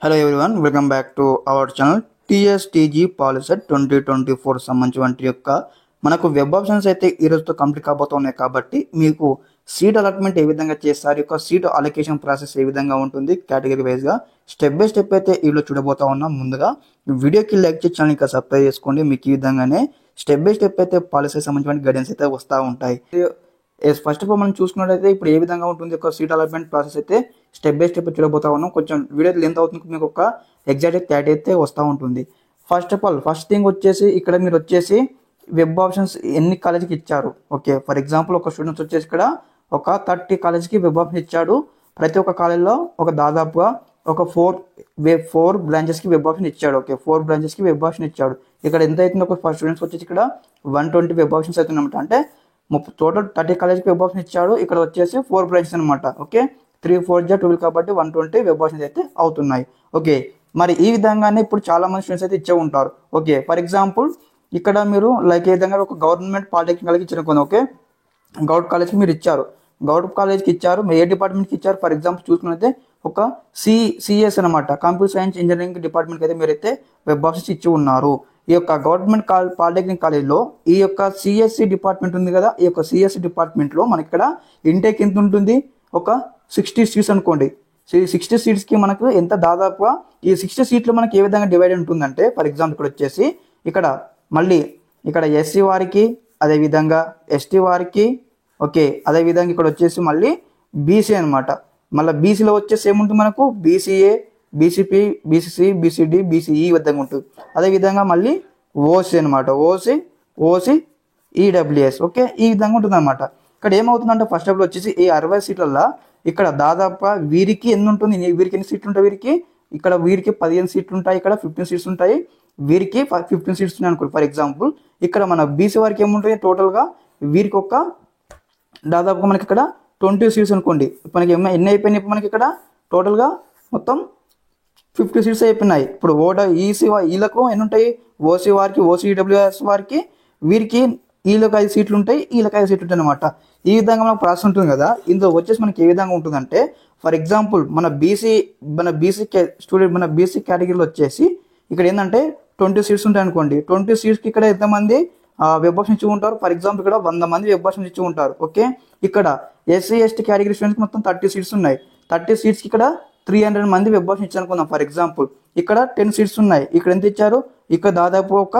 Hello everyone, welcome back to our channel. TSTG POLYCET 2024 సంబంధించిన యొక్క మనకు వెబ్ ఆప్షన్స్ అయితే ఈ రోజుతో కంప్లీట్ కాబోతున్నాయి. కాబట్టి మీకు సీట్ అలాట్మెంట్ ఏ విధంగా చేస్తారు, యొక్క సీట్ అలొకేషన్ ప్రాసెస్ ఏ విధంగా ఉంటుంది, కేటగిరీ వైజ్గా స్టెప్ బై స్టెప్ అయితే ఈలో చూడబోతా ఉన్నాం. ముందుగా వీడియోకి లైక్ చేసి ఛానల్ ఇంకా సబ్స్క్రైబ్ చేసుకోండి. మీకు ఈ విధంగానే స్టెప్ బై స్టెప్ అయితే పాలసీ సంబంధించిన గైడెన్స్ అయితే వస్తూ ఉంటాయి. ఫస్ట్ ఆఫ్ ఆల్ మనం చూసుకున్నట్లయితే ఇప్పుడు ఏ విధంగా ఉంటుంది ఒక సీట్ అలాట్మెంట్ ప్రాసెస్ అయితే స్టెప్ బై స్టెప్ చూడబోతా ఉన్నాం. కొంచెం వీడియో లెంత్ అవుతుంది, మీకు ఒక ఎగ్జాక్ట్ క్లారిటీ అయితే వస్తూ ఉంటుంది. First of all first thing వచ్చేసి ఇక్కడ మీరు వచ్చేసి వెబ్ ఆప్షన్స్ ఎన్ని కాలేజీకి ఇచ్చారు. ఓకే, ఫర్ ఎగ్జాంపుల్ ఒక స్టూడెంట్స్ వచ్చేసి ఇక్కడ ఒక 30 కాలేజీకి వెబ్ ఆప్షన్ ఇచ్చాడు. ప్రతి ఒక్క కాలేజ్లో ఒక దాదాపుగా ఒక ఫోర్ బ్రాంచెస్కి వెబ్ ఆప్షన్ ఇచ్చాడు. ఓకే, 4 బ్రాంచెస్కి వెబ్ ఆప్షన్ ఇచ్చాడు. ఇక్కడ ఎంత అవుతుంది, ఒక స్టూడెంట్స్ వచ్చేసి ఇక్కడ 120 వెబ్ ఆప్షన్స్ అవుతుందన్నమాట. అంటే టోటల్ 30 కాలేజ్కి వెబ్ ఆప్షన్ ఇచ్చాడు. ఇక్కడ వచ్చేసి 4 బ్రాంచెస్ అనమాట. ఓకే, 3 4 12 కాబట్టి 120 వెబ్ ఆప్షన్స్ అయితే అవుతున్నాయి. ఓకే, మరి ఈ విధంగానే ఇప్పుడు చాలా మంది స్టూడెంట్స్ అయితే ఇచ్చే ఉంటారు. ఓకే, ఫర్ ఎగ్జాంపుల్ ఇక్కడ మీరు లైక్ ఏ విధంగా ఒక గవర్నమెంట్ పాలిటెక్నిక్ కాలేజ్కి ఇచ్చిన కొంత. ఓకే, గౌట్ కాలేజ్కి మీరు ఇచ్చారు, గౌట్ కాలేజ్కి ఇచ్చారు, ఏ డిపార్ట్మెంట్కి ఇచ్చారు. ఫర్ ఎగ్జాంపుల్ చూసుకున్నైతే ఒక సిఎస్ అనమాట, కంప్యూటర్ సైన్స్ ఇంజనీరింగ్ డిపార్ట్మెంట్కి అయితే మీరైతే వెబ్ ఆప్షన్స్ ఇచ్చి ఉన్నారు. ఈ యొక్క గవర్నమెంట్ పాలిటెక్నిక్ కాలేజ్లో ఈ యొక్క సిఎస్సి డిపార్ట్మెంట్ ఉంది కదా, ఈ యొక్క సిఎస్సి డిపార్ట్మెంట్లో మనకి ఇక్కడ ఇంటేక్ ఎంత ఉంటుంది, ఒక 60 సీట్స్ అనుకోండి. 60 సీట్స్కి మనకు ఎంత దాదాపుగా ఈ 60 సీట్లు మనకి ఏ విధంగా డివైడ్ ఉంటుందంటే, ఫర్ ఎగ్జాంపుల్ ఇక్కడ వచ్చేసి ఇక్కడ మళ్ళీ ఇక్కడ ఎస్సీ వారికి, అదేవిధంగా ఎస్టీ వారికి, ఓకే, అదేవిధంగా ఇక్కడ వచ్చేసి మళ్ళీ బీసీ అనమాట. మళ్ళీ బీసీలో వచ్చేసి ఏముంటుంది మనకు BCA, BCP, BCC, BCD, BCE విధంగా ఉంటుంది. అదేవిధంగా మళ్ళీ ఓసీ అనమాట, ఓసీ, ఈడబ్ల్యూఎస్. ఓకే, ఈ విధంగా ఉంటుంది అనమాట. ఇక్కడ ఏమవుతుందంటే ఫస్ట్ ఆఫ్ ఆల్ వచ్చేసి ఈ 60 సీట్లలో ఇక్కడ దాదాపుగా వీరికి ఎన్ని ఉంటుంది, వీరికి ఎన్ని సీట్లు ఉంటాయి, వీరికి 15 సీట్లు ఉంటాయి, ఇక్కడ 15 సీట్స్ ఉంటాయి, వీరికి 15 సీట్స్ ఉన్నాయి అనుకోండి. ఫర్ ఎగ్జాంపుల్ ఇక్కడ మన బీసీ వారికి ఏముంటాయి టోటల్గా వీరికి ఒక దాదాపుగా మనకి ఇక్కడ 20 సీట్స్ అనుకోండి. మనకి ఎన్ని అయిపోయినాయి, మనకి ఇక్కడ టోటల్గా మొత్తం 50 సీట్స్ అయిపోయినాయి. ఇప్పుడు ఈసీ వీళ్ళకు ఎన్ని ఉంటాయి, ఓసీ వారికి, ఓసీడబ్ల్యూఎస్ వారికి, వీరికి వీళ్ళకి 5 సీట్లు ఉంటాయి, వీళ్ళకి 5 సీట్లు ఉంటాయి అనమాట. ఈ విధంగా మనకు ప్రాసెస్ ఉంటుంది కదా. ఇందులో వచ్చేసి మనకి ఏ విధంగా ఉంటుందంటే, ఫర్ ఎగ్జాంపుల్ మన బీసీ స్టూడెంట్ మన బీసీ కేటగిరీలో వచ్చేసి ఇక్కడ ఏంటంటే 20 సీట్స్ ఉంటాయి అనుకోండి. 20 సీట్స్కి ఇక్కడ ఎంతమంది వెబ్ ఆప్షన్ ఇచ్చి ఉంటారు, ఫర్ ఎగ్జాంపుల్ ఇక్కడ 100 మంది వెబ్ ఆప్షన్ ఇచ్చి ఉంటారు. ఓకే, ఇక్కడ ఎస్సీ ఎస్టీ కేటగిరీ స్టూడెంట్స్కి మొత్తం 30 సీట్స్ ఉన్నాయి. 30 సీట్స్కి ఇక్కడ 300 మంది వెబ్ ఆప్షన్ ఇచ్చారు అనుకుందాం. ఫర్ ఎగ్జాంపుల్ ఇక్కడ 10 సీట్స్ ఉన్నాయి. ఇక్కడ ఎంత ఇచ్చారు, ఇక్కడ దాదాపు ఒక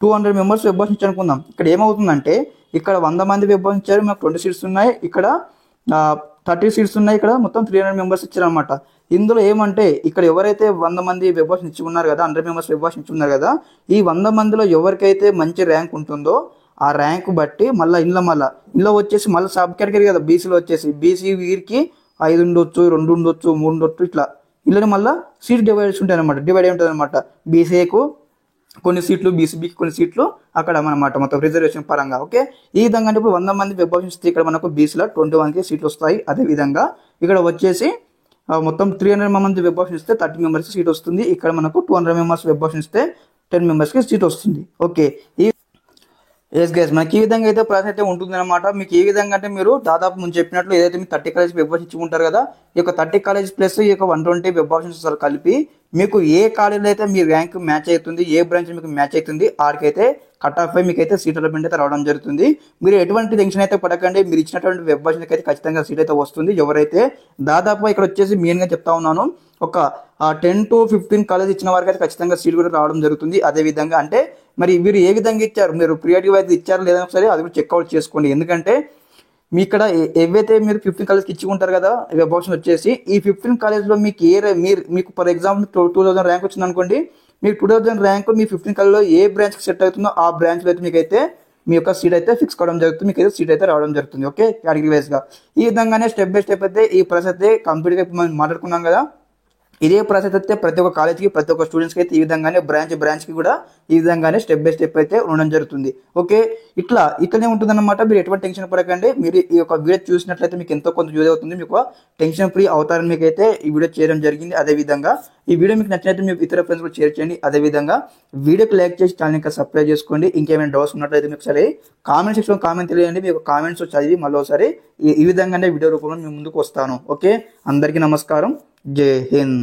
200 మెంబర్స్ వెబ్ ఆప్షన్ ఇచ్చారు అనుకుందాం. ఇక్కడ ఏమవుతుందంటే ఇక్కడ 100 మంది వెబ్ ఆప్షన్ ఇచ్చారు, మాకు 20 సీట్స్ ఉన్నాయి, ఇక్కడ 30 సీట్స్ ఉన్నాయి, ఇక్కడ మొత్తం 300 మెంబర్స్ ఇచ్చారు అనమాట. ఇందులో ఏమంటే ఇక్కడ ఎవరైతే 100 మంది వెబ్ ఆప్షన్ ఇచ్చి ఉన్నారు కదా, 100 మెంబర్స్ వెబ్ ఆప్షన్ ఇచ్చి ఉన్నారు కదా, ఈ 100 మందిలో ఎవరికైతే మంచి ర్యాంక్ ఉంటుందో ఆ ర్యాంక్ బట్టి ఇందులో వచ్చేసి మళ్ళీ సబ్ కేటగిరీ కదా, బీసీలో వచ్చేసి బీసీ వీరికి 5 ఉండొచ్చు, 2 ఉండొచ్చు, 3 ఉండొచ్చు, ఇట్లా మళ్ళీ సీట్ డివైడ్స్ ఉంటాయి అనమాట. డివైడ్ ఉంటుంది అనమాట. బీసీఏకు కొన్ని సీట్లు, బీసీబీకి కొన్ని సీట్లు అక్కడ అనమాట, మొత్తం రిజర్వేషన్ పరంగా. ఓకే, ఈ విధంగా అంటే ఇప్పుడు 100 మంది వెబ్ ఆప్షన్స్ ఇక్కడ మనకు బీసీలో 21కి సీట్లు వస్తాయి. అదేవిధంగా ఇక్కడ వచ్చేసి మొత్తం 300 మంది వెబ్ ఆప్షన్ ఇస్తే 30 మెంబర్స్ సీట్ వస్తుంది. ఇక్కడ మనకు 200 మెంబర్స్ వెబ్ ఆప్షన్ ఇస్తే 10 మెంబర్స్కి సీట్ వస్తుంది. ఓకే, ఎస్ గైస్, మనకి ఈ విధంగా అయితే ప్రాసెస్ అయితే ఉంటుంది అనమాట. మీకు ఏ విధంగా అంటే మీరు దాదాపు ముందు చెప్పినట్లు ఏదైతే మీరు 30 కాలేజ్ వెబ్ ఆప్షన్ ఇచ్చుకుంటారు కదా, ఈ యొక్క 30 కాలేజ్ ప్లస్ ఈ యొక్క 120 వెబ్ ఆప్షన్స్ కలిపి మీకు ఏ కాలేజీలో అయితే మీ ర్యాంక్ మ్యాచ్ అవుతుంది, ఏ బ్రాంచ్ మీకు మ్యాచ్ అవుతుంది, ఆడికైతే కట్ ఆఫ్ అయి మీకు అయితే సీట్ అలాట్మెంట్ అయితే రావడం జరుగుతుంది. మీరు ఎటువంటి టెన్షన్ అయితే పడకండి, మీరు ఇచ్చినటువంటి వెబ్ ఆప్షన్ అయితే ఖచ్చితంగా సీట్ అయితే వస్తుంది. ఎవరైతే దాదాపు ఇక్కడ వచ్చేసి మెయిన్గా చెప్తా ఉన్నాను, ఒక 10 to 15 కాలేజ్ ఇచ్చిన వారికి అయితే ఖచ్చితంగా సీట్ కూడా రావడం జరుగుతుంది. అదేవిధంగా అంటే మరి మీరు ఏ విధంగా ఇచ్చారు, మీరు ప్రియారిటీ వైజ్ ఇచ్చారు లేదని ఒకసారి అది కూడా చెక్అవుట్ చేసుకోండి. ఎందుకంటే మీ ఇక్కడ ఏవైతే మీరు 15 కాలేజ్కి ఇచ్చుకుంటారు కదా వెబ్ ఆప్షన్ వచ్చేసి, ఈ 15 కాలేజ్లో మీకు మీకు ఫర్ ఎగ్జాంపుల్ 2000 ర్యాంక్ వచ్చింది అనుకోండి, మీకు 2000 ర్యాంక్ మీ 15 కాలేజ్లో ఏ బ్రాంచ్కి సెట్ అవుతుందో ఆ బ్రాంచ్లో అయితే మీకైతే మీ యొక్క సీట్ అయితే ఫిక్స్ కావడం జరుగుతుంది, మీకు అయితే సీట్ అయితే రావడం జరుగుతుంది. ఓకే, కేటగిరీ వైజ్గా ఈ విధంగానే స్టెప్ బై స్టెప్ అయితే ఈ ప్రాసెస్ అయితే కంప్లీట్గా మనం మాట్లాడుకున్నాం కదా. ఇదే ప్రాసెస్ అయితే ప్రతి ఒక్క కాలేజ్కి, ప్రతి ఒక్క స్టూడెంట్స్కి అయితే ఈ విధంగానే బ్రాంచ్కి కూడా ఈ విధంగానే స్టెప్ బై స్టెప్ అయితే ఉండడం జరుగుతుంది. ఓకే, ఇట్లనే ఉంటుందన్నమాట. మీరు ఎటువంటి టెన్షన్ పడకండి. మీరు ఈ యొక్క వీడియో చూసినట్లయితే మీకు ఎంతో కొంత యూజ్ అవుతుంది, మీకు టెన్షన్ ఫ్రీ అవుతారని మీకు అయితే ఈ వీడియో చేయడం జరిగింది. అదేవిధంగా ఈ వీడియో మీకు నచ్చినట్లయితే మీకు ఇతర ఫ్రెండ్స్ కూడా షేర్ చేయండి. అదేవిధంగా వీడియోకి లైక్ చేసి ఛానల్ ఇంకా సబ్స్క్రైబ్ చేసుకోండి. ఇంకేమైనా డౌట్స్ ఉన్నట్లయితే మీకు ఒకసారి కామెంట్ సెక్షన్లో కామెంట్ తెలియండి. మీకు కామెంట్స్ చదివి మళ్ళీ ఒకసారి ఈ విధంగానే వీడియో రూపంలో మేము ముందుకు వస్తాను. ఓకే, అందరికీ నమస్కారం, జై హింద్.